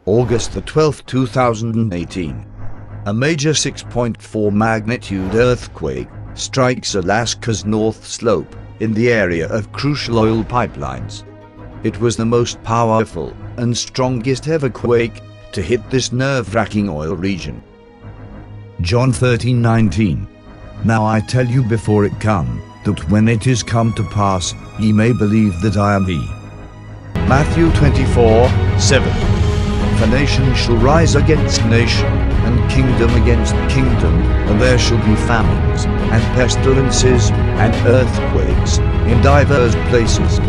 August the 12th, 2018. A major 6.4 magnitude earthquake strikes Alaska's north slope in the area of crucial oil pipelines. It was the most powerful and strongest ever quake to hit this nerve-wracking oil region. John 13:19. Now I tell you before it come, that when it is come to pass, ye may believe that I am he. Matthew 24:7. For nation shall rise against nation, and kingdom against kingdom, and there shall be famines, and pestilences, and earthquakes, in divers places.